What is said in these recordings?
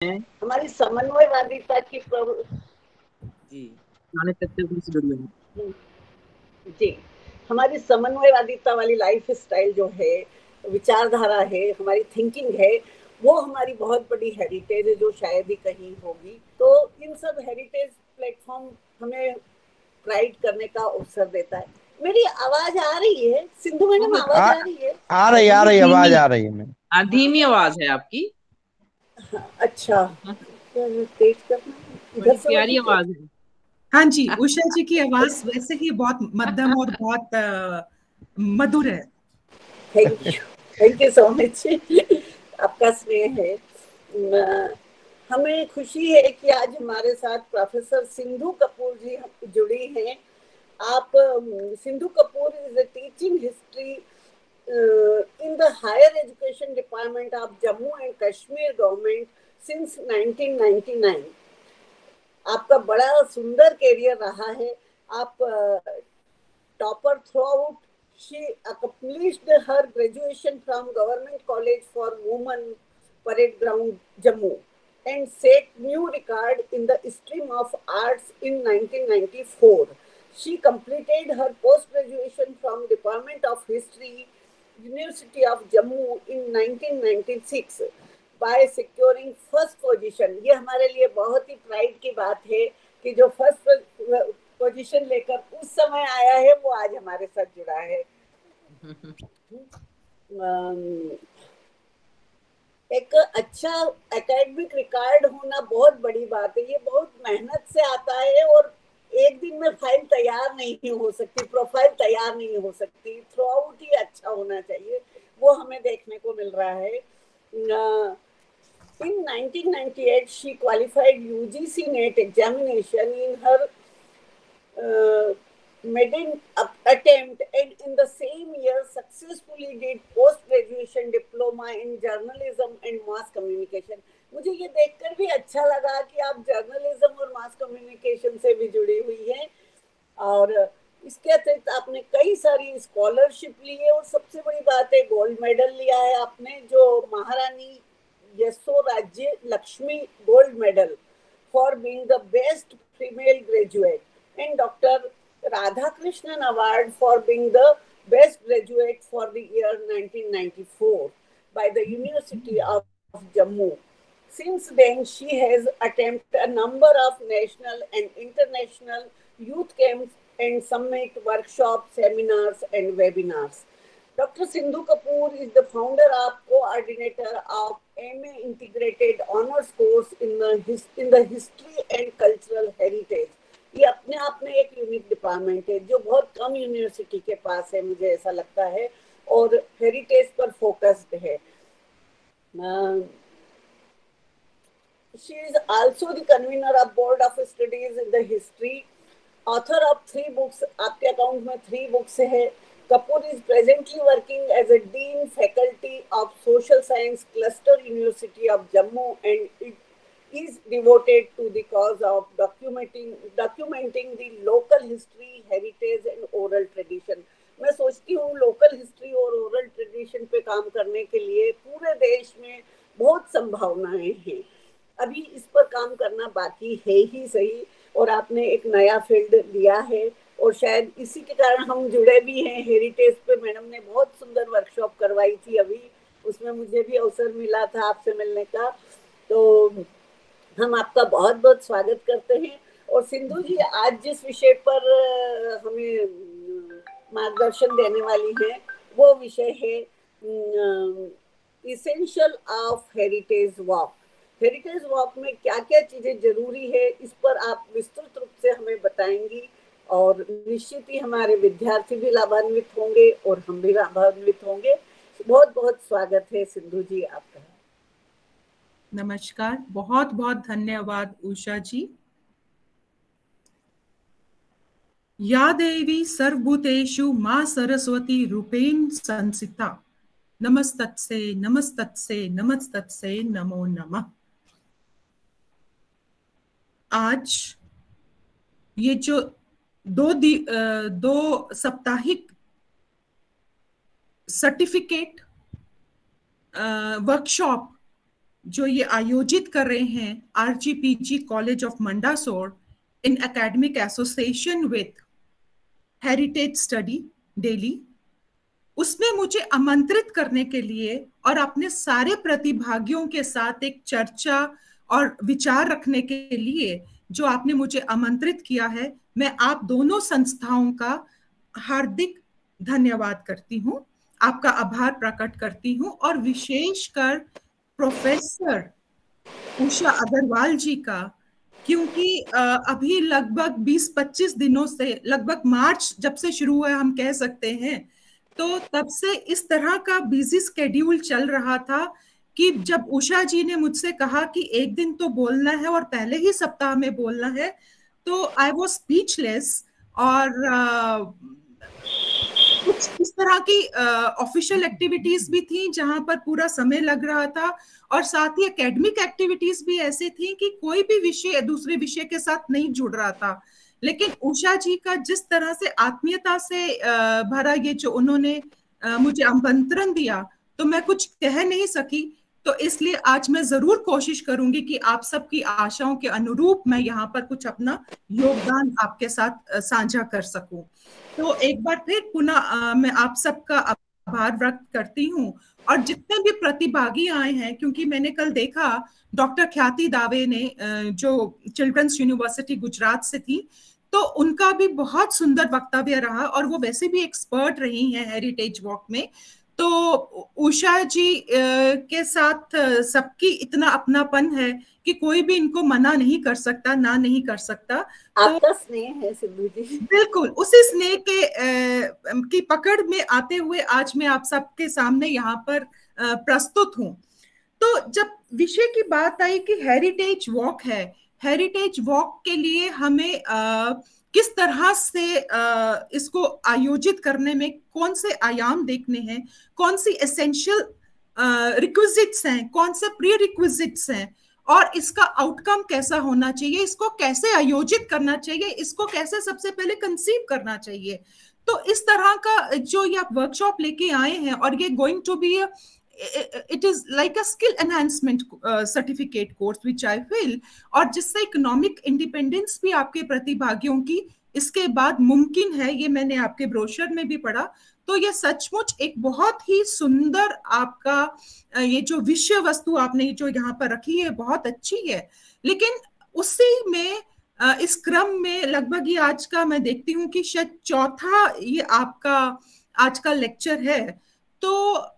हमारी समन्वयवादिता की जी गाने तक से जुड़ी हुई। जी, हमारी समन्वयवादिता वाली लाइफ स्टाइल जो है, विचारधारा है, हमारी थिंकिंग है, वो हमारी बहुत बड़ी हेरिटेज है जो शायद ही कहीं होगी। तो इन सब हेरिटेज प्लेटफॉर्म हमें प्राइड करने का अवसर देता है। मेरी आवाज आ रही है सिंधु मैडम, बहुत आवाज आ रही है? आ बहुत रही आवाज धीमी। आ रही है मैं। धीमी आवाज है आपकी। अच्छा, तेज करना इधर बड़ी से प्यारी वही तेज। आवाज है। हाँ जी, उषा जी की आवाज वैसे ही बहुत मध्यम और बहुत मधुर है। Thank you so much. आपका स्नेह है। हमें खुशी है कि आज हमारे साथ प्रोफेसर सिंधु कपूर जी जुड़ी हैं। आप Sindhu Kapoor is a teaching history in the higher education department of Jammu and Kashmir government since 1999. आपका बड़ा सुंदर कैरियर रहा है। आप topper throughout. She accomplished her graduation from Government College for Women, Parade Ground, Jammu, and set new record in the stream of arts in 1994. She completed her post-graduation from Department of History, University of Jammu in 1996 by securing first position. ये हमारे लिए बहुत ही pride की बात है कि जो first position लेकर उस समय आया है वो आज हमारे साथ जुड़ा है। एक अच्छा एकेडमिक रिकॉर्ड होना बहुत बड़ी बात है। ये बहुत मेहनत से आता है और एक दिन में फाइल तैयार नहीं हो सकती, प्रोफाइल तैयार नहीं हो सकती, थ्रू आउट ही अच्छा होना चाहिए। वो हमें देखने को मिल रहा है। In 1998, she qualified UGC NET examination in her maiden attempt, and in the same year successfully did post-graduation diploma in journalism and mass communication. मुझे ये देखकर भी अच्छा लगा कि आप जर्नलिज्म और मास कम्युनिकेशन से भी जुड़ी हुई हैं, और इसके अतिरिक्त आपने कई सारी स्कॉलरशिप ली है, और सबसे बड़ी बात है गोल्ड मेडल लिया है आपने, जो महारानी यशो राज्य Lakshmi gold medal for being the best female graduate, and Dr. Radhakrishnan Award for being the best graduate for the year 1994 by the University of Jammu. Since then, she has attended a number of national and international youth camps and summit workshops, seminars, and webinars. Dr. Sindhu Kapoor is the founder of coordinator of MA Integrated Honors Course in the History and Cultural Heritage. ये अपने आप में एक unique department है जो बहुत कम university के पास है, मुझे ऐसा लगता है, और हेरिटेज पर फोकस्ड है। She is also the convener of Board of Studies in the History, author of 3 books. आपके अकाउंट में 3 books है। Kapoor is presently working as a Dean Faculty of Social Science Cluster University of Jammu, and it is devoted to the cause of documenting the local history, heritage and oral tradition. मैं सोचती हूँ local history और oral tradition पे काम करने के लिए पूरे देश में बहुत संभावनाएं हैं। अभी इस पर काम करना बाकी है ही सही, और आपने एक नया फील्ड लिया है, और शायद इसी के कारण हम जुड़े भी हैं। हेरिटेज पे मैडम ने बहुत सुंदर वर्कशॉप करवाई थी अभी, उसमें मुझे भी अवसर मिला था आपसे मिलने का। तो हम आपका बहुत बहुत स्वागत करते हैं। और सिंधु जी, आज जिस विषय पर हमें मार्गदर्शन देने वाली हैं वो विषय है essential of heritage walk. Heritage walk में क्या क्या चीजें जरूरी है, इस पर आप विस्तृत रूप से हमें बताएंगी, और निश्चित ही हमारे विद्यार्थी भी लाभान्वित होंगे और हम भी लाभान्वित होंगे। बहुत बहुत स्वागत है सिंधु जी आपका। नमस्कार, बहुत बहुत धन्यवाद उषा जी। या देवी सर्वभूतेषु मां सरस्वती रूपेण संस्थिता, नमस्तत्से नमस्तत्से नमस्तत्से नमो नमः। आज ये जो दो साप्ताहिक सर्टिफिकेट वर्कशॉप जो ये आयोजित कर रहे हैं RGPG college of Mandsaur in academic association with heritage study daily, उसमें मुझे आमंत्रित करने के लिए और अपने सारे प्रतिभागियों के साथ एक चर्चा और विचार रखने के लिए जो आपने मुझे आमंत्रित किया है, मैं आप दोनों संस्थाओं का हार्दिक धन्यवाद करती हूँ, आपका आभार प्रकट करती हूँ, और विशेषकर प्रोफेसर उषा अग्रवाल जी का, क्योंकि अभी लगभग 20-25 दिनों से, लगभग मार्च जब से शुरू हुआ हम कह सकते हैं, तो तब से इस तरह का बिजी स्केड्यूल चल रहा था कि जब उषा जी ने मुझसे कहा कि एक दिन तो बोलना है और पहले ही सप्ताह में बोलना है, तो आई वॉज स्पीचलेस। और कुछ इस तरह की ऑफिशियल एक्टिविटीज भी थी जहां पर पूरा समय लग रहा था, और साथ ही एकेडमिक एक्टिविटीज भी ऐसे थी कि कोई भी विषय दूसरे विषय के साथ नहीं जुड़ रहा था। लेकिन उषा जी का जिस तरह से आत्मीयता से भरा ये जो उन्होंने मुझे आमंत्रण दिया, तो मैं कुछ कह नहीं सकी। तो इसलिए आज मैं जरूर कोशिश करूंगी कि आप सबकी आशाओं के अनुरूप मैं यहाँ पर कुछ अपना योगदान आपके साथ साझा कर सकूं। तो एक बार फिर पुनः मैं आप सबका आभार व्यक्त करती हूँ, और जितने भी प्रतिभागी आए हैं, क्योंकि मैंने कल देखा डॉक्टर ख्याति दावे ने जो चिल्ड्रंस यूनिवर्सिटी गुजरात से थी, तो उनका भी बहुत सुंदर वक्तव्य रहा, और वो वैसे भी एक्सपर्ट रही हैं हेरिटेज वॉक में। तो उषा जी के साथ सबकी इतना अपनापन है कि कोई भी इनको मना नहीं कर सकता, ना नहीं कर सकता। आपका स्नेह है सिद्धू जी। बिल्कुल उसी स्नेह के की पकड़ में आते हुए आज मैं आप सबके सामने यहाँ पर प्रस्तुत हूँ। तो जब विषय की बात आई कि हेरिटेज वॉक है, हेरिटेज वॉक के लिए हमें किस तरह से इसको आयोजित करने में कौन से आयाम देखने हैं, कौन सी एसेंशियल रिक्विजिट्स हैं, कौन से प्री रिक्विजिट्स हैं, और इसका आउटकम कैसा होना चाहिए, इसको कैसे आयोजित करना चाहिए, इसको कैसे सबसे पहले कंसीव करना चाहिए। तो इस तरह का जो ये आप वर्कशॉप लेके आए हैं, और ये going to be it is like a skill enhancement certificate course which I feel, और जिससे इकोनॉमिक इंडिपेंडेंस भी आपके प्रतिभागियों की इसके बाद मुमकिन है, ये मैंने आपके ब्रोशर में भी पढ़ा। तो ये सचमुच एक बहुत ही सुंदर आपका ये जो विषय वस्तु आपने जो यहाँ पर रखी है बहुत अच्छी है। लेकिन उसी में इस क्रम में लगभग ये आज का मैं देखती हूँ कि शायद चौथा ये आपका आज का लेक्चर है। तो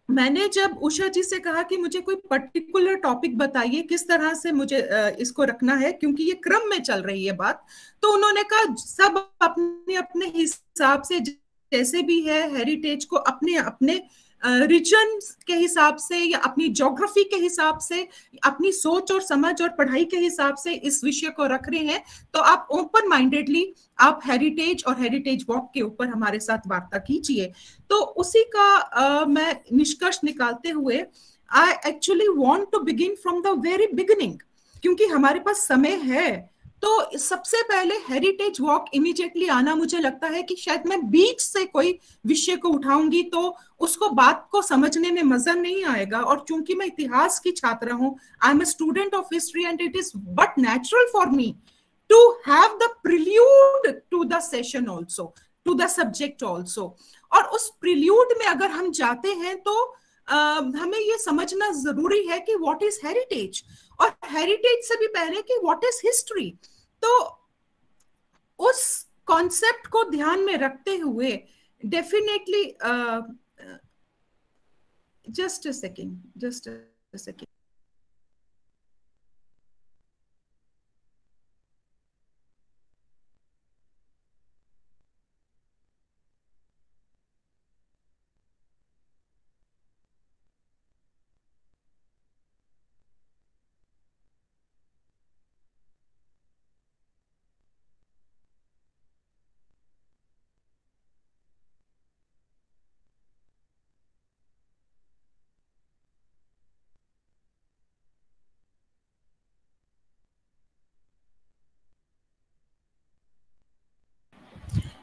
मैंने जब उषा जी से कहा कि मुझे कोई पर्टिकुलर टॉपिक बताइए किस तरह से मुझे इसको रखना है, क्योंकि ये क्रम में चल रही है बात, तो उन्होंने कहा सब अपने अपने हिसाब से जैसे भी है हेरिटेज को अपने अपने रीजन के हिसाब से या अपनी ज्योग्राफी के हिसाब से, अपनी सोच और समझ और पढ़ाई के हिसाब से इस विषय को रख रहे हैं। तो आप ओपन माइंडेडली आप हेरिटेज और हेरिटेज वॉक के ऊपर हमारे साथ वार्ता कीजिए। तो उसी का मैं निष्कर्ष निकालते हुए I actually want to begin from the very beginning, क्योंकि हमारे पास समय है। तो सबसे पहले हेरिटेज वॉक इमीडिएटली आना, मुझे लगता है कि शायद मैं बीच से कोई विषय को उठाऊंगी तो उसको बात को समझने में मजा नहीं आएगा। और चूंकि मैं इतिहास की छात्र हूं, I am a student of history, and it is but natural for me to have the prelude to the session also, to the subject also. और उस प्रिल्यूड में अगर हम जाते हैं तो हमें ये समझना जरूरी है कि व्हाट इज हेरिटेज, और हेरिटेज से भी पहले कि व्हाट इज हिस्ट्री। तो उस कॉन्सेप्ट को ध्यान में रखते हुए definitely just a second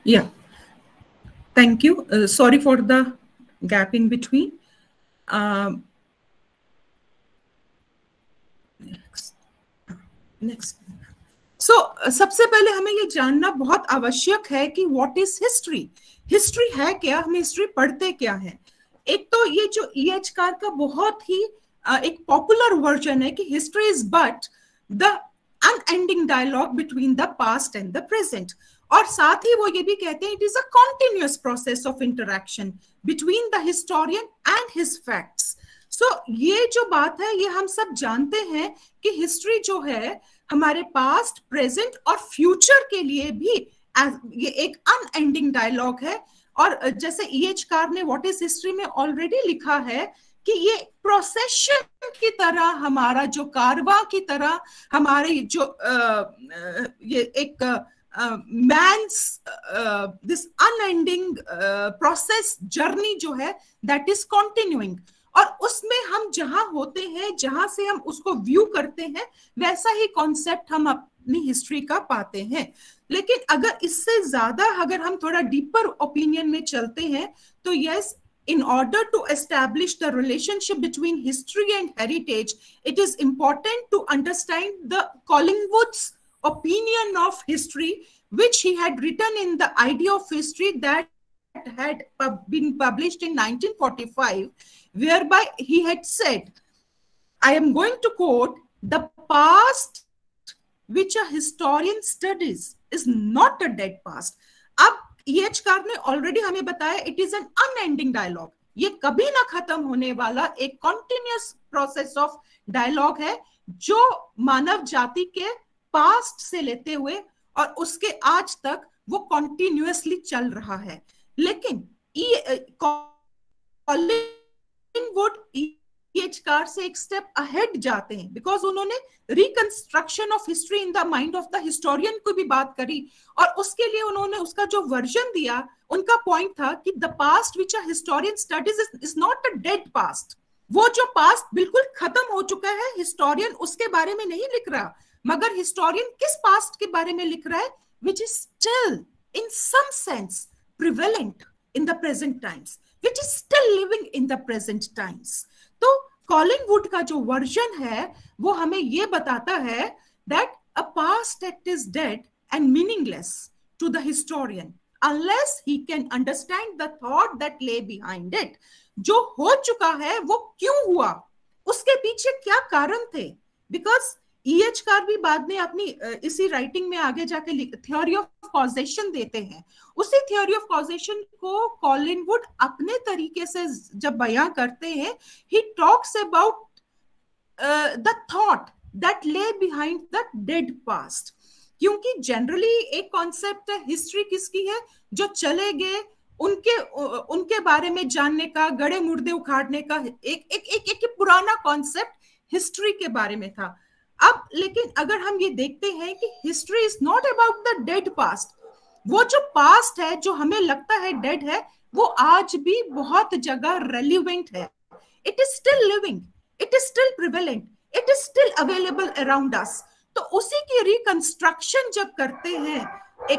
Yeah, thank you. Sorry for the gap in between. Next. सबसे पहले हमें ये जानना बहुत आवश्यक है कि व्हाट इज हिस्ट्री। हिस्ट्री है क्या, हम हिस्ट्री पढ़ते क्या है। एक तो ये जो E.H. कार का बहुत ही एक पॉपुलर वर्जन है कि history is but the unending dialogue between the past and the present, और साथ ही वो ये भी कहते हैं it is a continuous process of interaction between the historian and his facts. ये जो बात है ये हम सब जानते हैं कि हिस्ट्री जो है हमारे पास्ट, प्रेजेंट और फ्यूचर के लिए भी ये एक अनएंडिंग डायलॉग है। और जैसे E.H. कार ने व्हाट इज हिस्ट्री में ऑलरेडी लिखा है कि ये प्रोसेशन की तरह, हमारा जो कारवां की तरह, हमारे जो ये एक man's this unending process journey जो है दैट इज कॉन्टिन्यूइंग, और उसमें हम जहां होते हैं, जहां से हम उसको व्यू करते हैं, वैसा ही कॉन्सेप्ट हम अपनी हिस्ट्री का पाते हैं। लेकिन अगर इससे ज्यादा अगर हम थोड़ा डीपर ओपिनियन में चलते हैं तो yes, in order to establish the relationship between history and heritage, it is important to understand the Collingwood's opinion of history, which he had written in The Idea of History that had been published in 1945, whereby he had said, I am going to quote, the past which a historian studies is not a dead past. अब E.H. Car ने already हमें बताया it is an unending dialogue, ये कभी ना खत्म होने वाला एक कॉन्टिन्यूअस प्रोसेस ऑफ डायलॉग है जो मानव जाति के पास्ट से लेते हुए और उसके आज तक वो कॉन्टिन्यूअसली चल रहा है। लेकिन कॉलिंगवुड E.H. कार से एक स्टेप अहेड जाते हैं, बिकॉज उन्होंने reconstruction of history in the mind of the historian को भी बात करी, और उसके लिए उन्होंने उसका जो वर्जन दिया, उनका पॉइंट था कि the past which a historian studies is not a dead past. वो जो पास्ट बिल्कुल खत्म हो चुका है, हिस्टोरियन उसके बारे में नहीं लिख रहा, मगर हिस्टोरियन किस पास्ट के बारे में लिख रहा है, which is still in some sense prevalent in the present times, which is still living in the present times. तो कॉलिंगवुड का जो वर्जन है वो हमें ये बताता है that a past act is dead and meaningless to the historian unless he can understand the thought that lay behind it. जो हो चुका है वो क्यों हुआ, उसके पीछे क्या कारण थे, बिकॉज E.H. कार भी बाद में अपनी इसी राइटिंग में आगे जाके थ्योरी ऑफ कॉजेशन देते हैं। उसी थ्योरी ऑफ कॉजेशन को कॉलिंगवुड अपने तरीके से जब बयां करते हैं, he talks about the thought that lay behind the dead past. क्योंकि जनरली एक कॉन्सेप्ट है हिस्ट्री किसकी है, जो चले गए उनके बारे में जानने का, गड़े मुर्दे उखाड़ने का एक पुराना कॉन्सेप्ट हिस्ट्री के बारे में था। अब लेकिन अगर हम ये देखते हैं कि history is not about the dead past, वो जो पास्ट है जो हमें लगता है डेड है, वो आज भी बहुत जगह रेलिवेंट है। It is still living, it is still prevalent, it is still available around us. तो उसी की रिकंस्ट्रक्शन जब करते हैं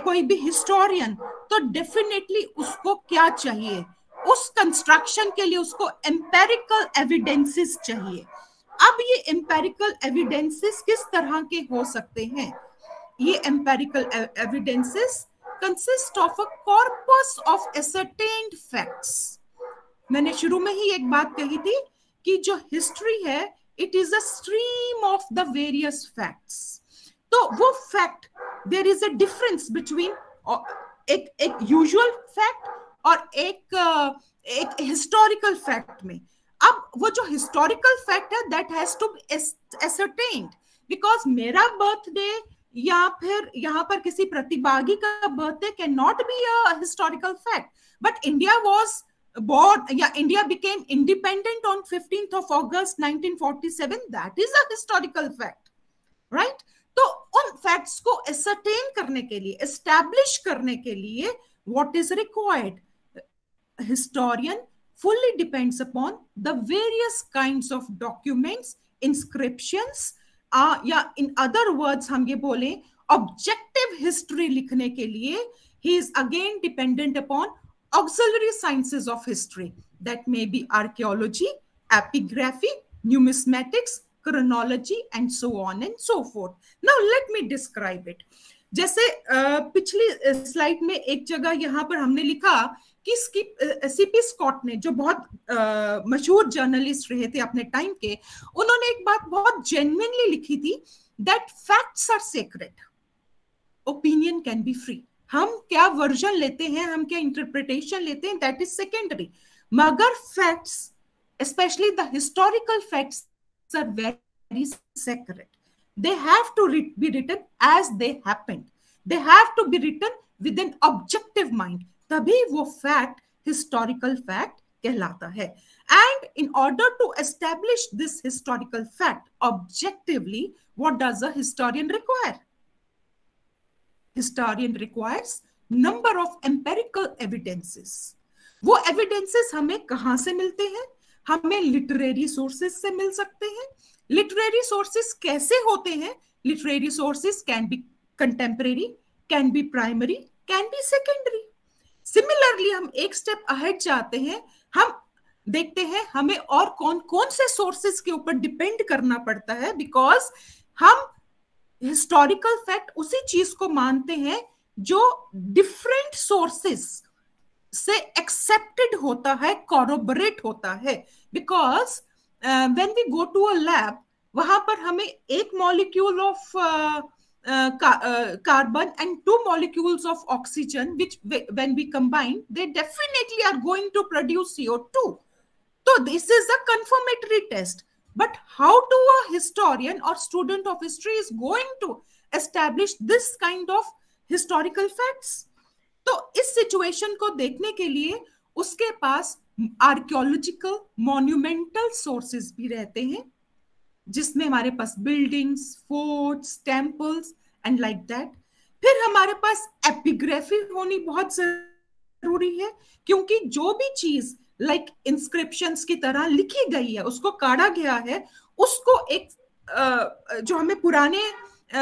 कोई भी हिस्टोरियन, तो डेफिनेटली उसको क्या चाहिए, उस कंस्ट्रक्शन के लिए उसको एम्पेरिकल एविडेंसेस चाहिए। अब ये एम्पेरिकल एविडेंसेस किस तरह के हो सकते हैं? ये empirical evidences consist of a corpus of ascertained facts. मैंने शुरू में ही एक बात कही थी कि जो हिस्ट्री है it is a stream of the various facts. तो वो fact, there is a difference between एक यूजुअल फैक्ट और एक हिस्टोरिकल फैक्ट में। अब वो जो हिस्टोरिकल फैक्ट है that has to be ascertained, because मेरा बर्थडे या फिर यहाँ पर किसी प्रतिभागी का birthday can not be a historical fact, but India was born, या India became independent on 15th of August 1947, that is a historical fact, right? तो उन फैक्ट्स को ascertain करने के लिए, establish करने के लिए what is required? Historian fully depends upon the various kinds of documents, inscriptions, या in other words हम ये बोले objective history लिखने के लिए he is again dependent upon auxiliary sciences of history, that may be archaeology, epigraphy, numismatics, chronology and so on and so forth. Now let me describe it. जैसे पिछली slide में एक जगह यहाँ पर हमने लिखा कि सीपी स्कॉट ने, जो बहुत मशहूर जर्नलिस्ट रहे थे अपने टाइम के, उन्होंने एक बात बहुत जेन्युइनली लिखी थी, that facts are sacred, opinion can be free. हम क्या वर्जन लेते हैं, हम क्या इंटरप्रिटेशन लेते हैं, दैट इज सेकेंडरी. मगर facts, specially the historical facts, are very sacred. They have to be written as they happened. They have to be written with an objective mind. तभी वो fact historical fact कहलाता है. And in order to establish this historical fact objectively, what does a historian require? Historian requires number of empirical evidences. वो evidences हमें कहाँ से मिलते हैं? हमें literary sources से मिल सकते हैं. लिटरेरी सोर्सेस कैसे होते हैं? Literary sources can be contemporary, can be primary, can be secondary. Similarly हम एक स्टेप अहेड जाते हैं, हम देखते हैं हमें और कौन कौन से सोर्सेस के ऊपर डिपेंड करना पड़ता है, बिकॉज हम हिस्टोरिकल फैक्ट उसी चीज को मानते हैं जो डिफरेंट सोर्सेस से एक्सेप्टेड होता है, कॉरोबरेट होता है. Because when we go to a lab, वहां पर हमें एक molecule of carbon and 2 molecules of oxygen, which when we combine, they definitely are going to produce CO2. So this is a confirmatory test. But how do a historian or student of history is going to establish this kind of historical facts? तो इस situation को देखने के लिए उसके पास archaeological monumental sources भी रहते हैं, जिसमें हमारे पास buildings, forts, temples and like that. फिर हमारे पास एपिग्राफी होनी बहुत जरूरी है, क्योंकि जो भी चीज लाइक इंस्क्रिप्शंस की तरह लिखी गई है, उसको काढ़ा गया है, उसको एक जो हमें पुराने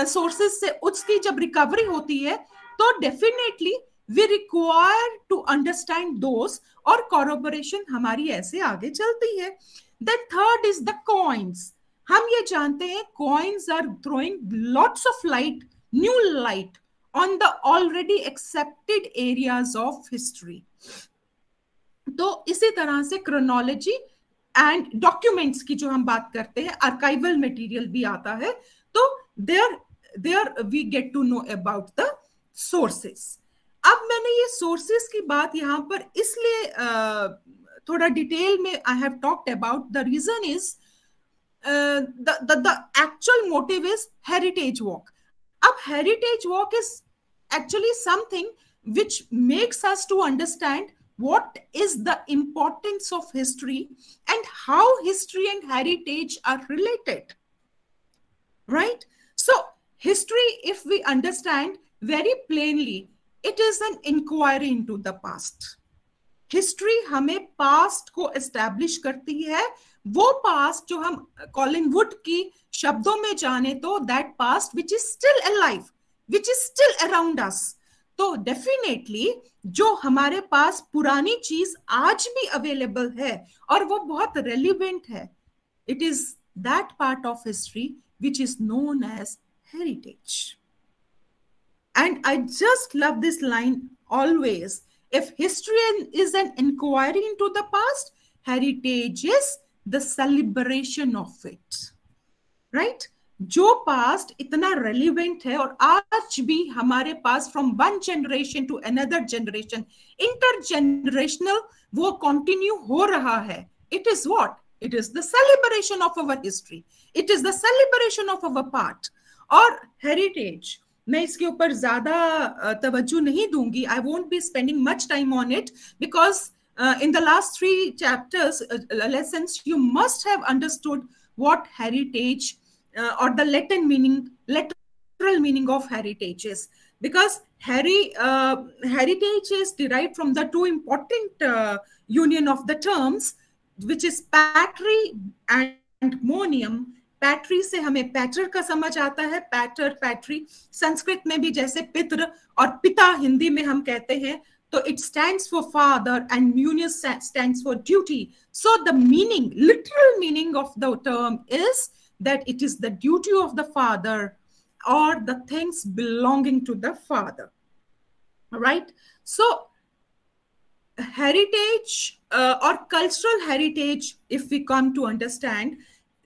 सोर्सेस से उसकी जब रिकवरी होती है, तो definitely we require to understand those, और corroboration हमारी ऐसे आगे चलती है. The third is the coins. हम ये जानते हैं coins are throwing lots of light, new light on the already accepted areas of history. तो इसी तरह से chronology and documents की जो हम बात करते हैं, archival material भी आता है. तो there we get to know about the sources. अब मैंने ये सोर्सेस की बात यहाँ पर इसलिए थोड़ा डिटेल में I have talked about. The reason is the actual motive is heritage walk. अब heritage walk is actually something which makes us to understand what is the importance of history and how history and heritage are related, right? So history, if we understand very plainly, it is an inquiry into the past. History हमें past को establish करती है. वो past जो हम Colin would की शब्दों में जाने तो that past which is still alive, which is still around us. तो definitely जो हमारे पास पुरानी चीज आज भी available है और वो बहुत relevant है, it is that part of history which is known as heritage. And I just love this line always. If history is an inquiry into the past, heritage is the celebration of it. Right? जो past इतना relevant है और आज भी हमारे पास from one generation to another generation, intergenerational वो continue हो रहा है. It is what? It is the celebration of our history. It is the celebration of our part. और heritage, मैं इसके ऊपर ज्यादा तवज्जो नहीं दूंगी. I won't be spending much time on it because in the last 3 chapters lessons you must have understood what heritage or the literal meaning of heritage is, because heritage is derived from the 2 important union of the terms, which is patri and monium. पैट्री से हमें पैटर का समझ आता है, पैटर, पैट्री. संस्कृत में भी जैसे पितृ और पिता हिंदी में हम कहते हैं, तो it stands for father and munius stands for duty. So the meaning, literal meaning of the term is that it is the duty of the father or the things belonging to the father. All right. So heritage or cultural heritage, if we come to understand,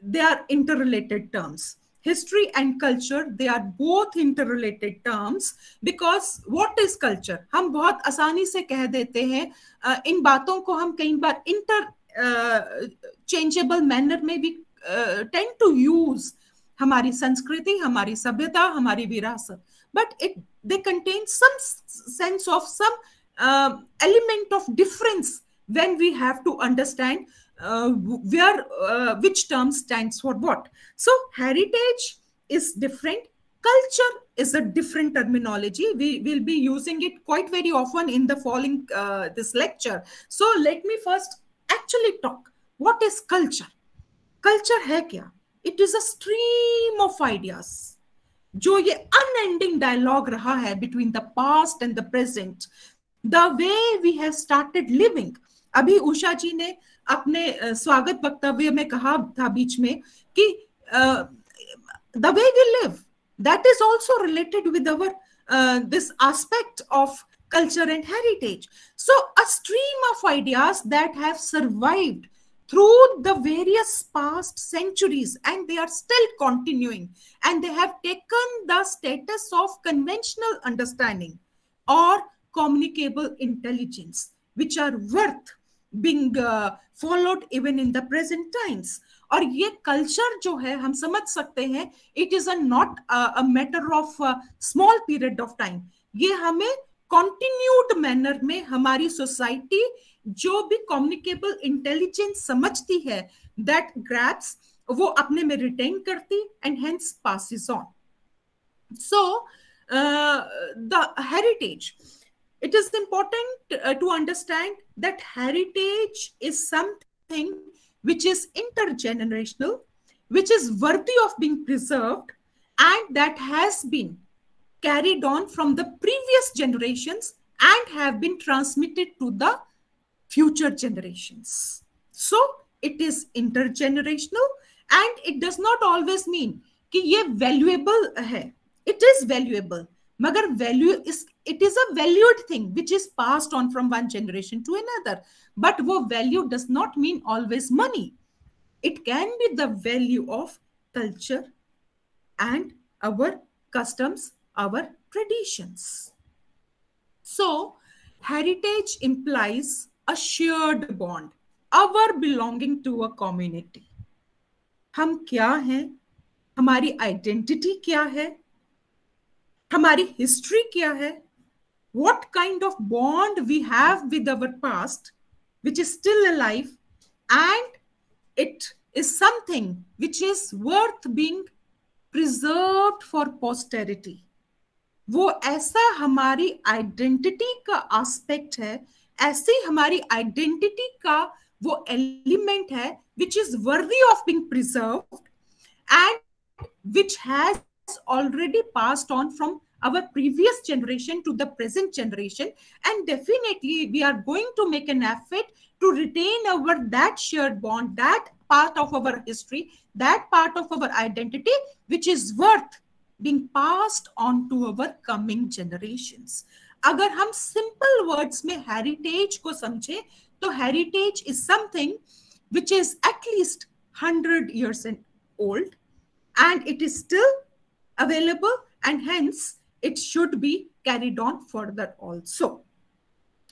they are interrelated terms. History and culture, they are both interrelated terms, because what is culture? हम बहुत आसानी से कह देते हैं, इन बातों को हम कई बार interchangeable manner में भी tend to use, हमारी संस्कृति, हमारी सभ्यता, हमारी विरासत, but they contain some sense of some element of difference when we have to understand which term stands for what. So heritage is different, culture is a different terminology. We will be using it quite very often in the following this lecture. So let me first actually talk. What is culture? Culture है क्या? It is a stream of ideas. जो ये unending dialogue रहा है between the past and the present. The way we have started living. अभी उषा जी ने अपने स्वागत वक्तव्य में कहा था बीच में कि the way we live, that is also related with our this aspect of culture and heritage. So a stream of ideas that have survived through the various past centuries, and they are still continuing, and they have taken the status of conventional understanding or communicable intelligence, which are worth being followed even in the present times. और ये culture जो है हम समझ सकते हैं, it is not a matter of a small period of time. ये हमें continued manner में हमारी society जो भी communicable intelligence समझती है, that grabs, वो अपने में retain करती and hence passes on. So the heritage, it is important to understand that heritage is something which is intergenerational, which is worthy of being preserved, and that has been carried on from the previous generations and have been transmitted to the future generations. So it is intergenerational, and it does not always mean कि ये valuable है. It is valuable. मगर value is, it is a valued thing which is passed on from one generation to another. But वो value does not mean always money. It can be the value of culture and our customs, our traditions. So heritage implies a shared bond, our belonging to a community. हम क्या हैं? हमारी identity क्या है? हमारी history क्या है? What kind of bond we have with our past, which is still alive, and it is something which is worth being preserved for posterity. वो ऐसा हमारी identity का aspect है, ऐसी हमारी identity का वो element है which is worthy of being preserved and which has already passed on from our previous generation to the present generation, and definitely we are going to make an effort to retain our that shared bond, that part of our history, that part of our identity which is worth being passed on to our coming generations. अगर हम simple words में heritage को समझे तो heritage is something which is at least 100 years old, and it is still available, and hence it should be carried on further also.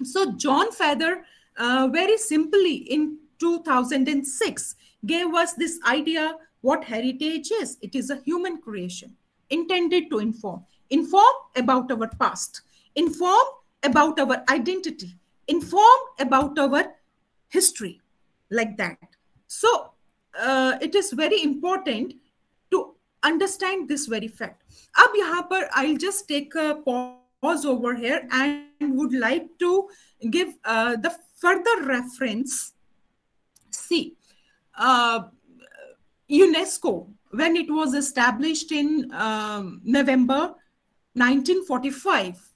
So John Feather very simply in 2006 gave us this idea what heritage is. It is a human creation intended to inform about our past, inform about our identity, inform about our history, like that. So it is very important to understand this very fact. अब यहाँ पर I'll just take a pause over here and would like to give the further reference. See, UNESCO, when it was established in November 1945,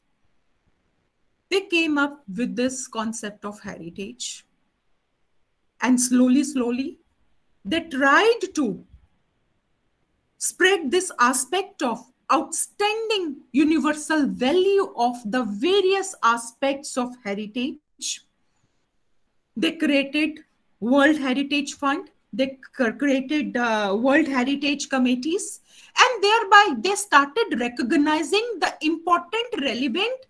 they came up with this concept of heritage. And slowly, they tried to spread this aspect of outstanding universal value of the various aspects of heritage. They created World Heritage Fund, they created World Heritage Committees, and thereby they started recognizing the important, relevant,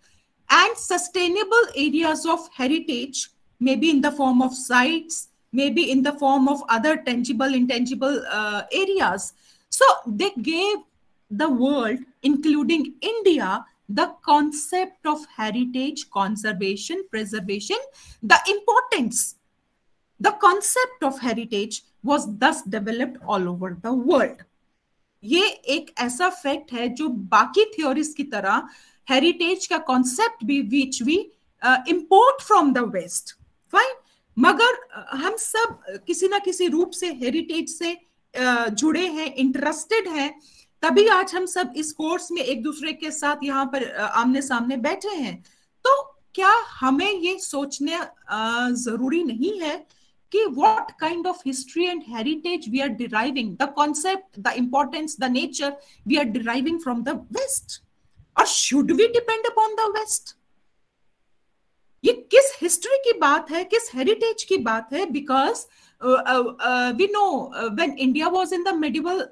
and sustainable areas of heritage, maybe in the form of sites, maybe in the form of other tangible, intangible areas. So they gave the world, including India, the concept of heritage conservation, preservation, the importance. The concept of heritage was thus developed all over the world. ये एक ऐसा fact है जो बाकी theories की तरह heritage का concept भी which we import from the west, fine, मगर हम सब किसी ना किसी रूप से हेरिटेज से जुड़े हैं, इंटरेस्टेड हैं, तभी आज हम सब इस कोर्स में एक दूसरे के साथ यहाँ पर आमने सामने बैठे हैं। तो क्या हमें ये सोचने जरूरी नहीं है कि what kind of history and heritage we are deriving, the concept, the importance, the nature we are deriving from the West, or should we depend upon the West? ये किस हिस्ट्री की बात है, किस हेरिटेज की बात है? Because we know when India was in the medieval,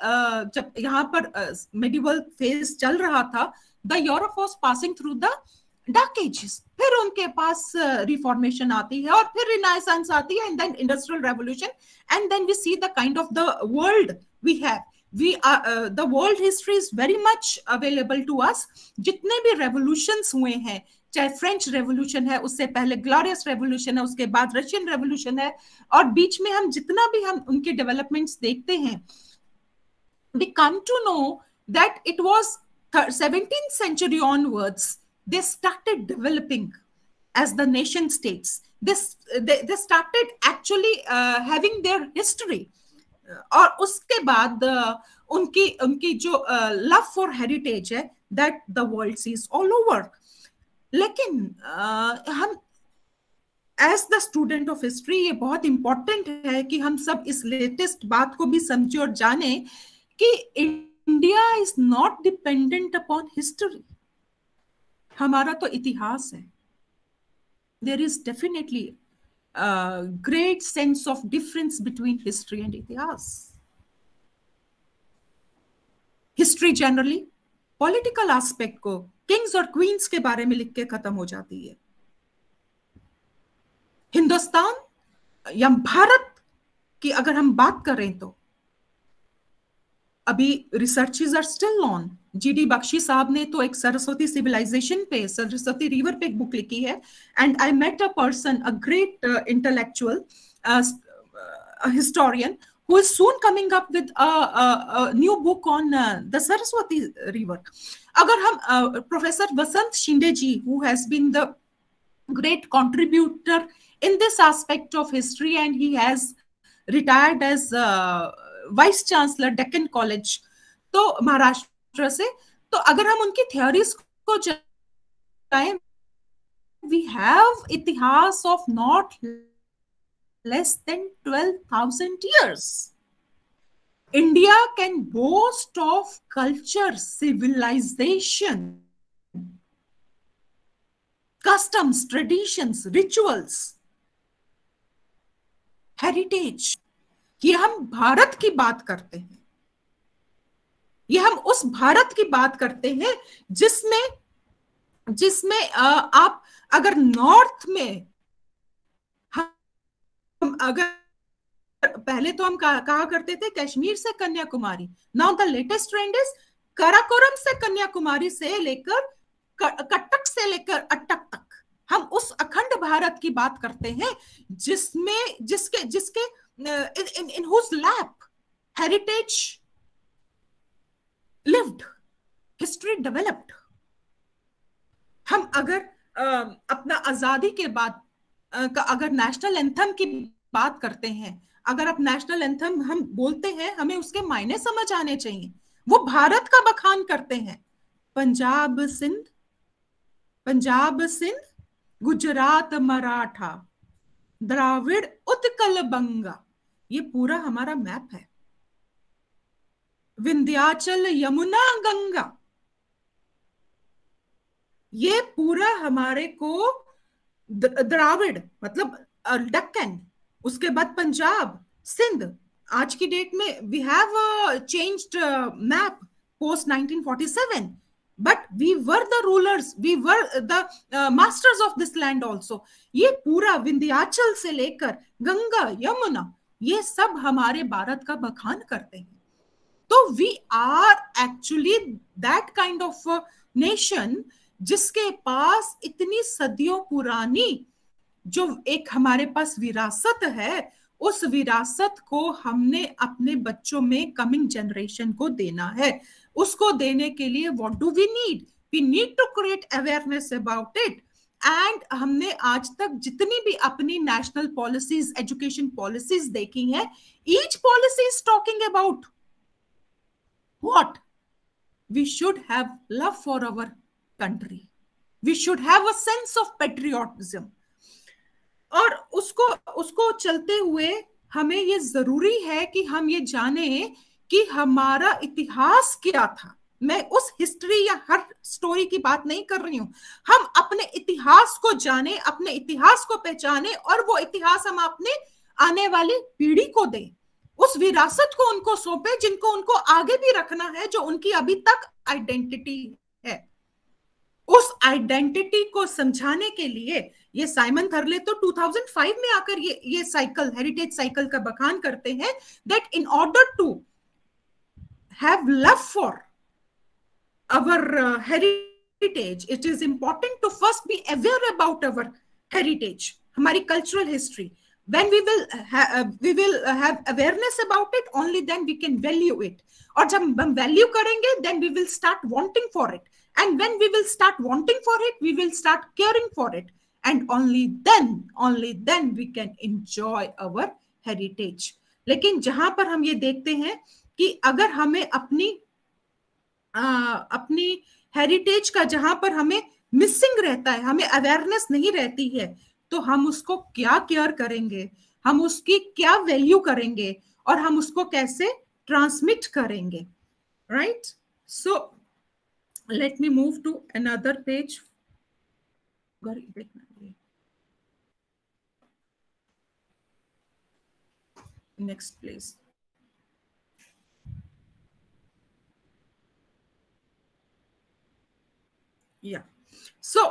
जब यहाँ पर medieval phase चल रहा था, the Europe was passing through the dark ages, फिर उनके पास रिफॉर्मेशन आती है और फिर रिनाइसेंस आती है, and then industrial revolution, and then we see the kind of the world we have. We the world history is very much available to us. जितने भी रेवोल्यूशंस हुए हैं, चाहे फ्रेंच रेवोल्यूशन है, उससे पहले ग्लोरियस रेवोल्यूशन है, उसके बाद रशियन रेवोल्यूशन है, और बीच में हम जितना भी हम उनके डेवलपमेंट्स देखते हैं, we come to know that it was 17th century onwards they started developing as the nation states. They started actually having their history. और उसके बाद उनकी जो love for heritage है, that the world sees all over. लेकिन हम as the student of history, ये बहुत important है कि हम सब इस लेटेस्ट बात को भी समझे और जाने कि India is not dependent upon history. हमारा तो इतिहास है. There is definitely a great sense of difference between history and इतिहास. History generally political aspect को kings और queens के बारे में लिख के खत्म हो जाती है. हिंदुस्तान या भारत की अगर हम बात करें तो अभी researches are still on. GD Bakshi साहब ने तो एक सरस्वती सिविलाइजेशन पे, सरस्वती रिवर पे एक बुक लिखी है, and I met a person, a great intellectual historian who is soon coming up with a new book on the Saraswati river. अगर हम professor Vasant Shinde ji, who has been the great contributor in this aspect of history, and he has retired as vice chancellor Deccan college, तो महाराष्ट्र से, तो अगर हम उनकी theories को जाएं, वी हैव इतिहास of not less than 12,000 years. India can boast of culture, civilization, customs, traditions, rituals, heritage. ये हम भारत की बात करते हैं, ये हम उस भारत की बात करते हैं जिसमें आप अगर नॉर्थ में, हम अगर पहले तो हम कहा करते थे कश्मीर से Kanyakumari, now the latest trend is Karakoram से कन्याकुमारी से लेकर कटक से लेकर अटक तक. हम उस अखंड भारत की बात करते हैं जिसके in whose lap heritage lived, history developed. हम अगर अपना आजादी के बाद अगर नेशनल एंथम की बात करते हैं, अगर आप नेशनल एंथम हम बोलते हैं, हमें उसके मायने समझ आने चाहिए. वो भारत का बखान करते हैं. पंजाब सिंध, गुजरात, मराठा, द्राविड़, उत्कल, बंगा, ये पूरा हमारा मैप है. विंध्याचल, यमुना, गंगा, ये पूरा हमारे को द्राविड़ मतलब दक्कन, उसके बाद पंजाब, सिंध, आज की डेट में we have changed map post 1947, but we were the rulers, we were the masters of this land also. ये पूरा विंध्याचल से लेकर गंगा, यमुना, ये सब हमारे भारत का बखान करते हैं। तो we are actually that kind of nation जिसके पास इतनी सदियों पुरानी जो एक हमारे पास विरासत है, उस विरासत को हमने अपने बच्चों में, कमिंग जनरेशन को देना है। उसको देने के लिए what do we need? We need to create awareness about it. And हमने आज तक जितनी भी अपनी नेशनल पॉलिसीज, एजुकेशन पॉलिसीज देखी हैं, each policy is talking about what? We should have love for our country, we should have a sense of patriotism। और उसको चलते हुए हमें ये जरूरी है कि हम ये जाने कि हमारा इतिहास क्या था। मैं उस हिस्ट्री या हर स्टोरी की बात नहीं कर रही हूं। हम अपने इतिहास को जाने, अपने इतिहास को पहचाने, और वो इतिहास हम अपने आने वाली पीढ़ी को दें, उस विरासत को उनको सौंपे जिनको उनको आगे भी रखना है, जो उनकी अभी तक आइडेंटिटी है। उस आइडेंटिटी को समझाने के लिए ये साइमन थर्ले तो 2005 में आकर ये साइकिल, हेरिटेज साइकिल का बखान करते हैं, that in order to have love for our heritage, it is important to first be aware about our heritage, हमारी cultural history. When we will have awareness about it, only then we can value it. और जब हम value करेंगे, then we will start wanting for it. And when we will start wanting for it, we will start caring for it. And only then we can enjoy our heritage. लेकिन जहां पर हम ये देखते हैं कि अगर हमें अपनी हेरिटेज का जहां पर हमें मिसिंग रहता है, हमें अवेयरनेस नहीं रहती है, तो हम उसको क्या केयर करेंगे, हम उसकी क्या वैल्यू करेंगे, और हम उसको कैसे ट्रांसमिट करेंगे, right? So let me move to another page. Next please. या so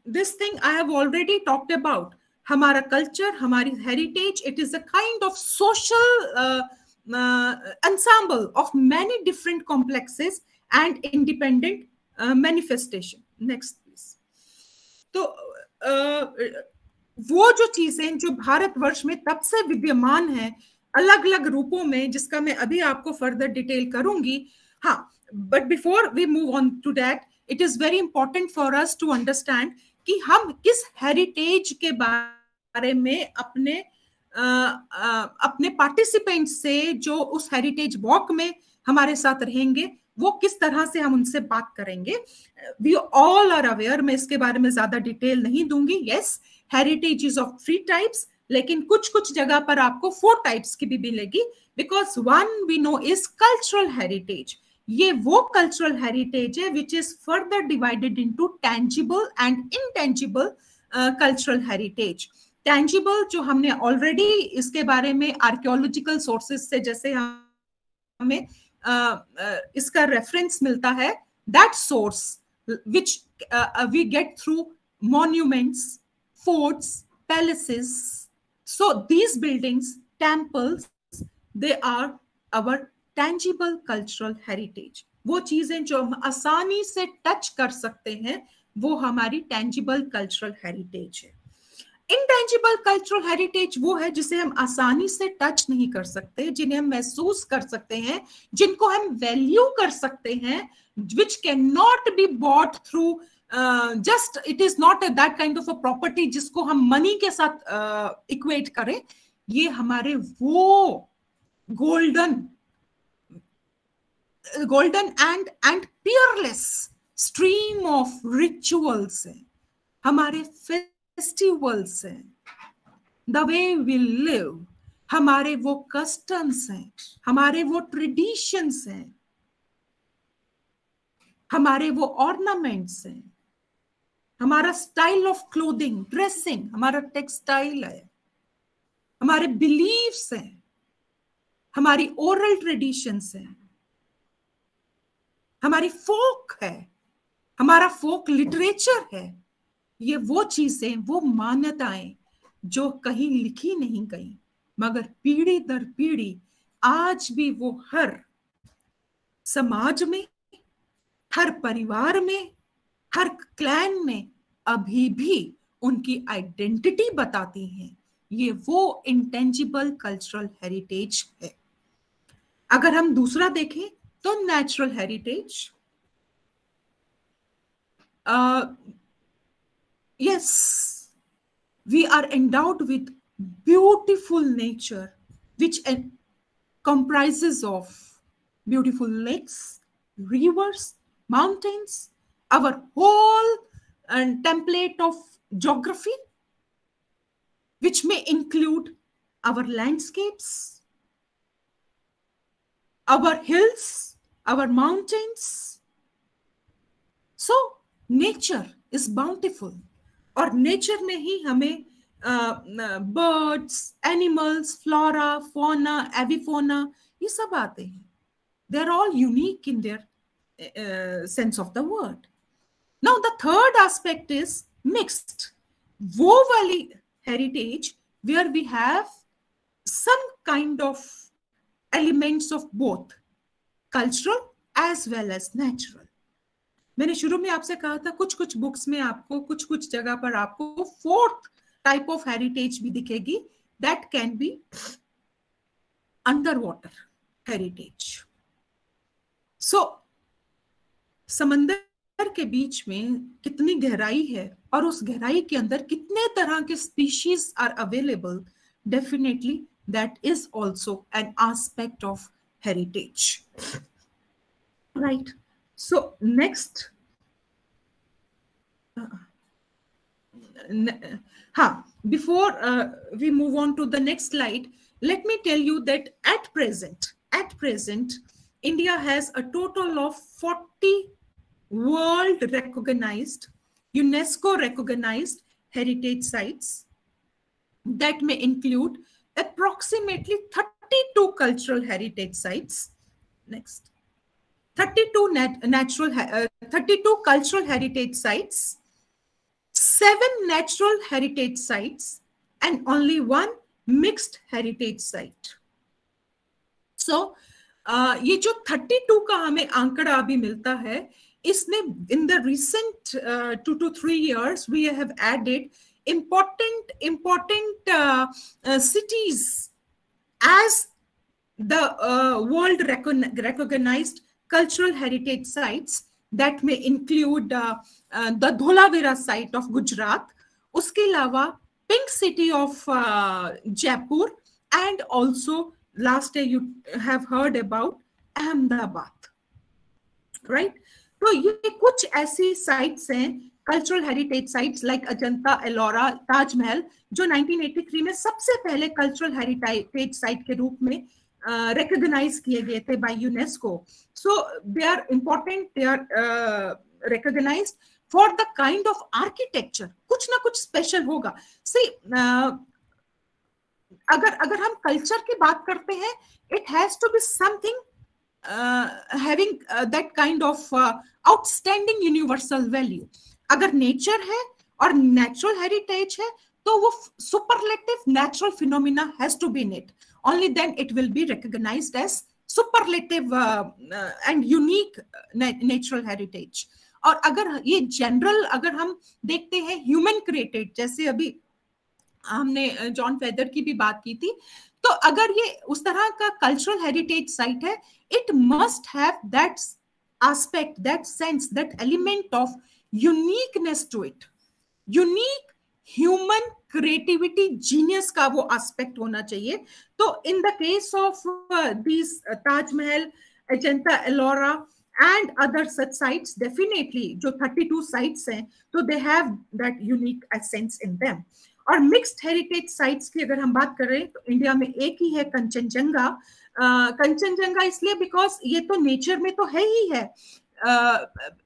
this thing I have already talked about. हमारा कल्चर, हमारी heritage, it is a kind of social ensemble of many different complexes and independent manifestation. Next please. तो वो जो चीजें जो भारतवर्ष में तब से विद्यमान हैं अलग अलग रूपों में, जिसका मैं अभी आपको फर्दर डिटेल करूंगी। हाँ, but before we move on to that, it is very important for us to understand कि हम किस हेरिटेज के बारे में अपने पार्टिसिपेंट से जो उस हेरिटेज वॉक में हमारे साथ रहेंगे, वो किस तरह से हम उनसे बात करेंगे। वी ऑल आर अवेयर, मैं इसके बारे में ज्यादा डिटेल नहीं दूंगी। Yes, heritage is of 3 types, लेकिन कुछ जगह पर आपको 4 टाइप्स की भी मिलेगी, because one we know is cultural heritage. ये वो कल्चरल हेरिटेज है which is further divided into tangible and intangible cultural heritage. Tangible जो हमने ऑलरेडी इसके बारे में आर्कियोलॉजिकल सोर्सेज से जैसे हमें इसका रेफरेंस मिलता है, that source which we get through monuments, forts, palaces. So these buildings, temples, they are our tangible cultural heritage। वो चीजें जो हम आसानी से टच कर सकते हैं, वो हमारी tangible cultural heritage है। intangible cultural heritage वो है जिसे हम आसानी से टच नहीं कर सकते, जिन्हें हम महसूस कर सकते हैं, जिनको हम वैल्यू कर सकते हैं, which cannot be bought through just, it is not that kind of a property जिसको हम मनी के साथ इक्वेट करें। ये हमारे वो golden and peerless stream of rituals है, हमारे festivals है, the way we live, हमारे वो कस्टम्स हैं, हमारे वो ट्रेडिशंस हैं, हमारे वो ऑर्नामेंट्स हैं, हमारा स्टाइल ऑफ क्लोथिंग, ड्रेसिंग, हमारा टेक्सटाइल है, हमारे बिलीव्स हैं, हमारी ओरल ट्रेडिशंस हैं, हमारी फोक है, हमारा फोक लिटरेचर है। ये वो चीजें, वो मान्यताएं जो कहीं लिखी नहीं गई, मगर पीढ़ी दर पीढ़ी आज भी वो हर समाज में, हर परिवार में, हर क्लैन में अभी भी उनकी आइडेंटिटी बताती हैं। ये वो इंटेंजिबल कल्चरल हेरिटेज है। अगर हम दूसरा देखें तो natural heritage, yes, we are endowed with beautiful nature, which comprises of beautiful lakes, rivers, mountains, our whole template of geography, which may include our landscapes, our hills, our mountains. So nature is bountiful, और nature में ही हमें birds, animals, flora, फोना, एविफोना, ये सब आते हैं. They are all unique in their sense of the word. Now the third aspect is mixed, वो वाली heritage where we have some kind of elements of both cultural as well as natural. मैंने शुरू में आपसे कहा था कुछ कुछ बुक्स में आपको कुछ कुछ जगह पर आपको फोर्थ टाइप ऑफ हेरिटेज भी दिखेगी, that can be under water heritage. So समंदर के बीच में कितनी गहराई है और उस गहराई के अंदर कितने तरह के species are available, definitely that is also an aspect of heritage, right? So next, before we move on to the next slide, let me tell you that at present India has a total of 40 world recognized, UNESCO recognized heritage sites that may include approximately 32 cultural heritage sites. Next, 32 cultural heritage sites, 7 natural heritage sites, and only 1 mixed heritage site. So ये जो 32 का हमें आंकड़ा अभी मिलता है, इसमें in the recent 2 to 3 years we have added important cities as the world recognized cultural heritage sites that may include the Dholavira site of Gujarat, उसके अलावा Pink City of Jaipur, and also last day you have heard about Ahmedabad, right? तो ये कुछ ऐसी sites हैं cultural heritage sites like Ajanta, Ellora, Taj Mahal, जो 1983 में सबसे पहले कल्चरल हेरिटेज साइट के रूप में रिकॉग्नाइज किए गए थे by UNESCO. So they are important, they are recognized for the kind of architecture. कुछ ना कुछ स्पेशल होगा. सी अगर हम कल्चर की बात करते हैं, it has to be something having that kind of outstanding universal value. अगर नेचर है और नेचुरल हेरिटेज है तो वो superlative natural phenomena has to be in it, only then it will be recognized as superlative and unique natural heritage. और अगर ये general अगर हम देखते हैं ह्यूमन क्रिएटेड, जैसे अभी हमने जॉन फेदर की भी बात की थी, तो अगर ये उस तरह का कल्चरल हेरिटेज साइट है, it must have that aspect, that sense, that element of uniqueness to it. Unique human creativity, genius का वो एस्पेक्ट होना चाहिए. तो in the case of this Taj Mahal, Ajanta, Ellora and other such sites, definitely जो 32 sites हैं, तो they have that unique essence in them. और mixed heritage sites की अगर हम बात कर रहे हैं तो इंडिया में एक ही है, कंचनजंगा। कंचनजंगा इसलिए बिकॉज ये तो नेचर में तो है ही है,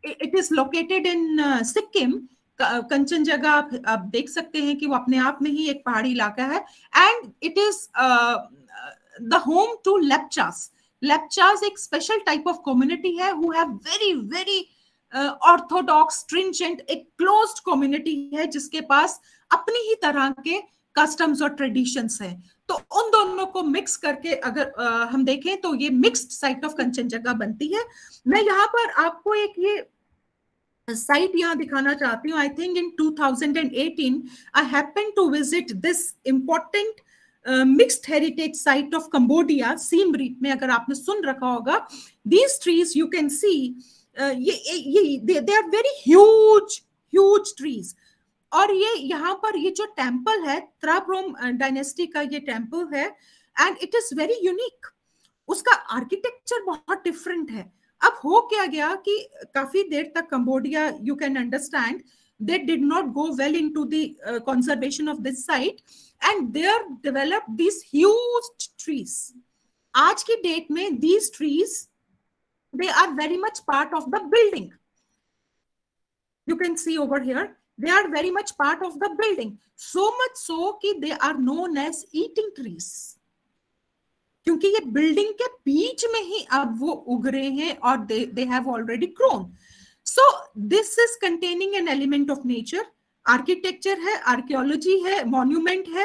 it is located in Sikkim. Kanchenjunga आप देख सकते हैं कि वो अपने आप में ही एक पहाड़ी इलाका है, and it is the home to Lepchas. Lepchas एक स्पेशल टाइप ऑफ कम्युनिटी है who have very very orthodox stringent, एक क्लोज्ड कम्युनिटी है जिसके पास अपनी ही तरह के कस्टम्स और ट्रेडिशंस हैं। तो उन दोनों को मिक्स करके अगर हम देखें तो ये मिक्स्ड साइट ऑफ कंचनजंगा बनती है। मैं यहाँ पर आपको एक ये साइट यहाँ दिखाना चाहती हूँ। I think in 2018 I happen to visit this important mixed heritage site of Cambodia, Siem Reap में, अगर आपने सुन रखा होगा। These trees you can see, they are very huge trees. और ये यहाँ पर ये जो टेम्पल है, त्राब्रोम डायनेस्टी का ये टेम्पल है, and it is very unique. उसका आर्किटेक्चर बहुत डिफरेंट है। अब हो क्या गया कि काफी देर तक Cambodia, you can understand, they did not go well into the conservation of this site, and there developed these huge trees. आज की डेट में these trees, they are very much part of the building. You can see over here, they are very much part of the building, so much so कि they are known as eating trees, क्योंकि ये building के बीच में ही अब वो उग रहे हैं और they have already grown. So this is containing an element of nature. Architecture है, archaeology है, monument है,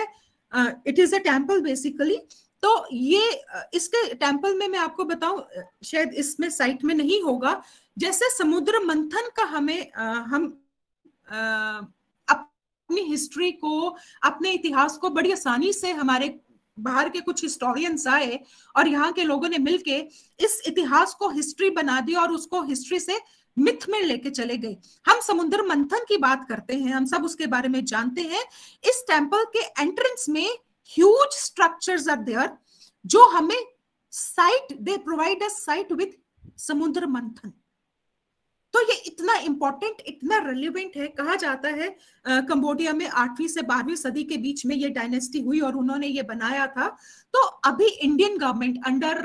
it is a temple basically. तो ये इसके टेम्पल में मैं आपको बताऊं, शायद इसमें साइट में नहीं होगा, जैसे समुद्र मंथन का हमें हम अपनी हिस्ट्री को, अपने इतिहास को बड़ी आसानी से, हमारे बाहर के कुछ हिस्टोरियंस आए और यहाँ के लोगों ने मिलके इस इतिहास को हिस्ट्री बना दी और उसको हिस्ट्री से मिथ में लेके चले गए। हम समुद्र मंथन की बात करते हैं, हम सब उसके बारे में जानते हैं। इस टेम्पल के एंट्रेंस में ह्यूज स्ट्रक्चर्स आर देयर जो हमें site, they provide us site with समुद्र मंथन। तो ये इतना इंपॉर्टेंट, इतना रेलिवेंट है। कहा जाता है कंबोडिया में 8वीं से 12वीं सदी के बीच में ये डायनेस्टी हुई और उन्होंने ये बनाया था। तो अभी Indian government under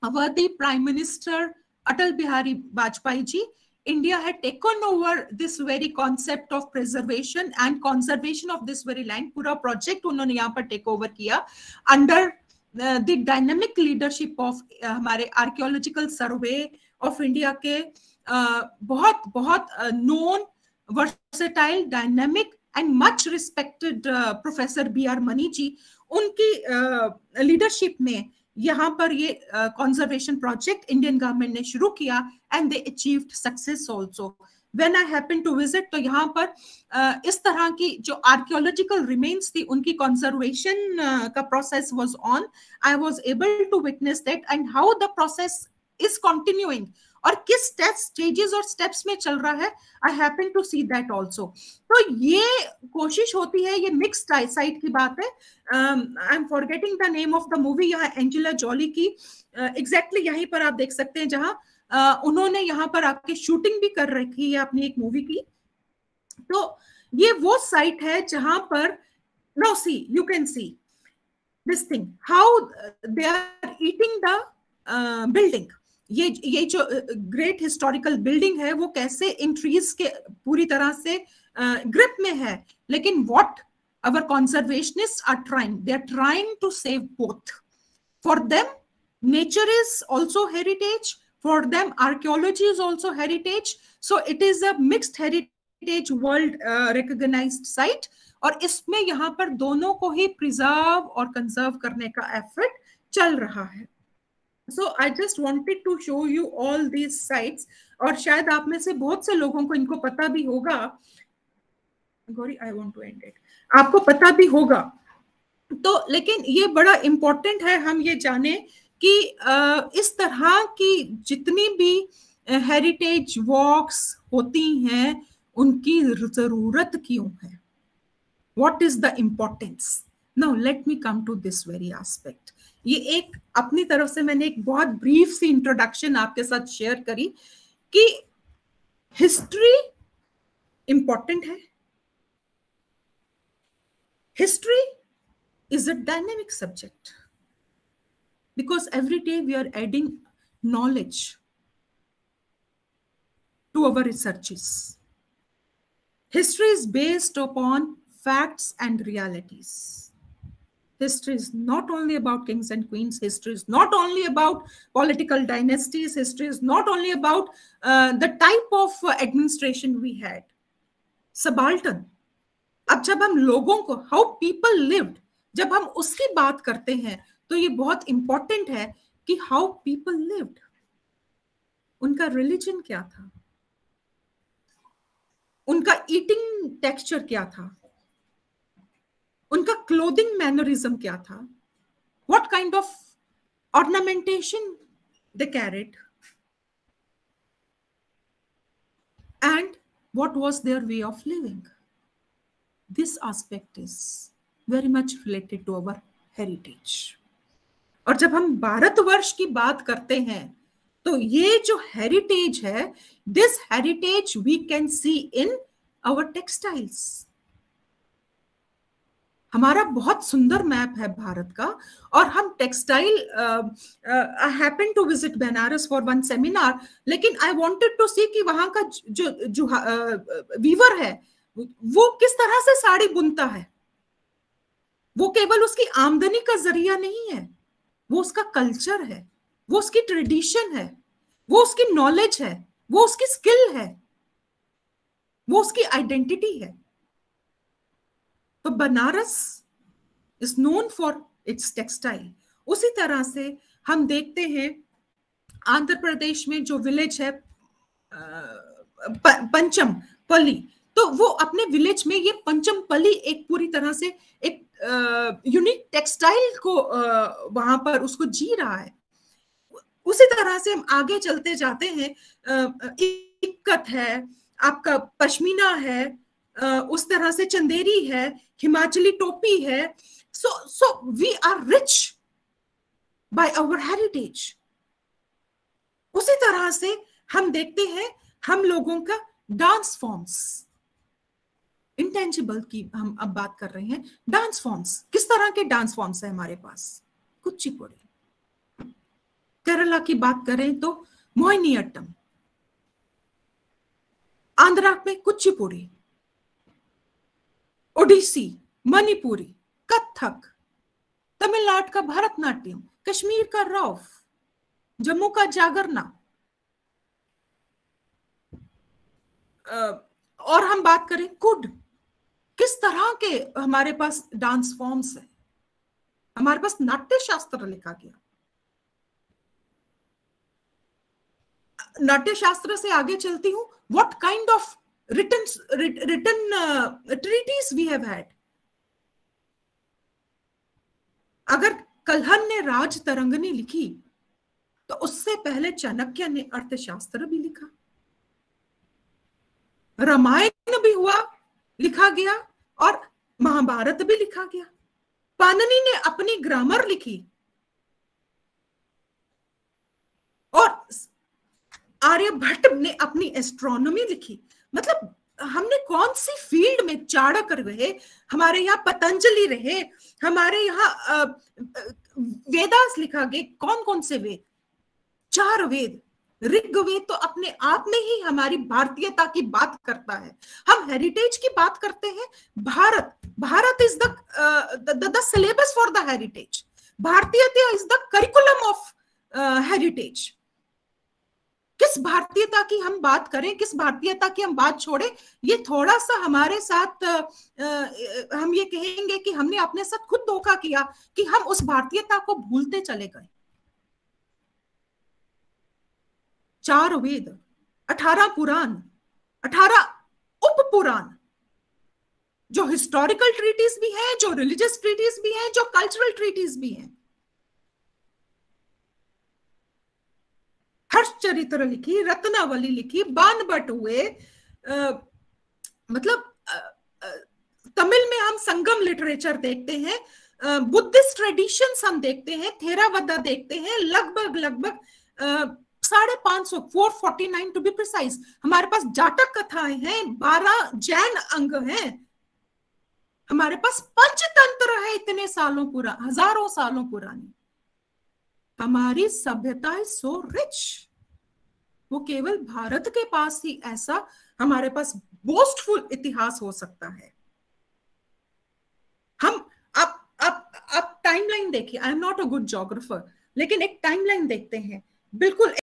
our the Prime Minister Atal Bihari Vajpayee ji, India had taken over this very concept of preservation and conservation of this very land. पूरा project उन्होंने यहाँ पर take over किया under the dynamic leadership of हमारे archaeological survey of India के बहुत known, versatile, dynamic and much respected Professor B.R. Mani जी, उनकी leadership में यहाँ पर ये कंजर्वेशन प्रोजेक्ट इंडियन गवर्नमेंट ने शुरू किया and they achieved success also. When I happen to visit, तो यहाँ पर इस तरह की जो आर्कियोलॉजिकल रिमेन्स थी उनकी कंजर्वेशन का process was on. I was able to witness that and how the process is continuing, और किस स्टेजेस और स्टेप्स में चल रहा है, I happen to see that also. तो ये कोशिश होती है, ये मिक्स्ड साइट की बात है। I am forgetting the name of the movie, यहाँ एंजेला जॉली की एग्जैक्टली यहीं पर आप देख सकते हैं, जहां उन्होंने यहाँ पर आपकी शूटिंग भी कर रखी है अपनी एक मूवी की। तो ये वो साइट है जहां पर, now see, you can see this thing, how they are eating the building. ये जो ग्रेट हिस्टोरिकल बिल्डिंग है वो कैसे इन ट्रीज के पूरी तरह से ग्रिप में है, लेकिन what our conservationists are trying, they are trying to save both. For them nature is also heritage, for them archaeology is also heritage, so it is a mixed heritage world recognised site, और इसमें यहाँ पर दोनों को ही preserve और conserve करने का effort चल रहा है। So I just wanted to show you all these sites, और शायद आप में से बहुत से लोगों को इनको पता भी होगा। Gauri, I want to end it. आपको पता भी होगा, तो लेकिन ये बड़ा इम्पोर्टेंट है हम ये जाने कि इस तरह की जितनी भी हेरिटेज वॉक्स होती हैं उनकी जरूरत क्यों है, what is the importance? Now let me come to this very aspect. ये एक अपनी तरफ से मैंने एक बहुत ब्रीफ सी इंट्रोडक्शन आपके साथ शेयर करी कि हिस्ट्री इंपॉर्टेंट है, History is a dynamic subject because every day we are adding knowledge to our researches. History is based upon facts and realities. History is not only about kings and queens. History is not only about political dynasties. History is not only about the type of administration we had. Subaltern. अब जब हम लोगों को how people lived, जब हम उसकी बात करते हैं तो ये बहुत इंपॉर्टेंट है कि how people lived. उनका रिलीजन क्या था, उनका ईटिंग टेक्सचर क्या था, उनका क्लोथिंग मैनरिज्म क्या था, what kind of ornamentation they carried, and what was their way of living. This aspect is very much related to our heritage. और जब हम भारतवर्ष की बात करते हैं तो ये जो हेरिटेज है, this heritage we can see in our textiles. हमारा बहुत सुंदर मैप है भारत का और हम textile, I happen to visit Banaras for one seminar, लेकिन आई वांटेड टू सी कि वहां का जो वीवर है वो किस तरह से साड़ी बुनता है. वो केवल उसकी आमदनी का जरिया नहीं है, वो उसका कल्चर है, वो उसकी ट्रेडिशन है, वो उसकी नॉलेज है, वो उसकी स्किल है, वो उसकी आइडेंटिटी है. तो Banaras is known for its textile. उसी तरह से हम देखते हैं आंध्र प्रदेश में जो विलेज है पंचमपल्ली, तो वो अपने विलेज में ये पंचमपल्ली एक पूरी तरह से एक यूनिक टेक्सटाइल को वहां पर उसको जी रहा है. उसी तरह से हम आगे चलते जाते हैं, इक्कत है, आपका पश्मीना है, उस तरह से चंदेरी है, हिमाचली टोपी है. So we are rich by our heritage. उसी तरह से हम देखते हैं हम लोगों का डांस फॉर्म्स, इंटेंजिबल की हम अब बात कर रहे हैं. डांस फॉर्म्स, किस तरह के डांस फॉर्म्स है हमारे पास? कुचिपुड़ी. केरला की बात करें तो मोहिनीअट्टम, आंध्रा में कुचिपुड़ी, ओडिसी, मणिपुरी, कथक, तमिलनाडु का भरतनाट्यम, कश्मीर का रौफ, जम्मू का जागरना. और हम बात करें कुड, किस तरह के हमारे पास डांस फॉर्म्स है. हमारे पास नाट्य शास्त्र लिखा गया. नाट्य शास्त्र से आगे चलती हूं. What kind of written treatise we have had. अगर कल्हण ने राज तरंगनी लिखी तो उससे पहले चाणक्य ने अर्थशास्त्र भी लिखा. रामायण भी हुआ, लिखा गया, और महाभारत भी लिखा गया. पाणिनि ने अपनी ग्रामर लिखी और आर्यभट्ट ने एस्ट्रोनॉमी एस्ट्रोनॉमी लिखी. मतलब हमने कौन सी फील्ड में, चाणक्य रहे, हमारे यहाँ पतंजलि रहे, हमारे यहाँ वेदास लिखा गया. कौन कौन से वेद? 4 वेद. ऋग्वेद तो अपने आप में ही हमारी भारतीयता की बात करता है. हम हेरिटेज की बात करते हैं. Bharat is the syllabus for the heritage. भारतीयता is the curriculum of heritage. किस भारतीयता की हम बात करें, किस भारतीयता की हम बात छोड़े, ये थोड़ा सा हमारे साथ हम ये कहेंगे कि हमने अपने साथ खुद धोखा किया कि हम उस भारतीयता को भूलते चले गए. 4 वेद, 18 पुराण, 18 उप पुराण, जो हिस्टोरिकल ट्रीटीज भी हैं, जो रिलीजियस ट्रीटीज भी हैं, जो कल्चरल ट्रीटीज भी हैं. हर्षचरित्र लिखी, रत्नावली लिखी, बाणभट्ट हुए. मतलब तमिल में हम संगम लिटरेचर देखते हैं, बुद्धिस्ट ट्रेडिशंस हम देखते हैं, थेरावादा देखते हैं. लगभग 550, 449 टू बी प्रिसाइज. हमारे पास जाटक कथाएं हैं, 12 जैन अंग हैं. हमारे पास पंचतंत्र है इतने सालों पुरा, हजारों सालों पुरानी। हमारी सभ्यता इज सो रिच। वो केवल भारत के पास ही ऐसा हमारे पास बोस्टफुल इतिहास हो सकता है। हम आप टाइमलाइन देखिए। I am not a good geographer, लेकिन एक टाइमलाइन देखते हैं, बिल्कुल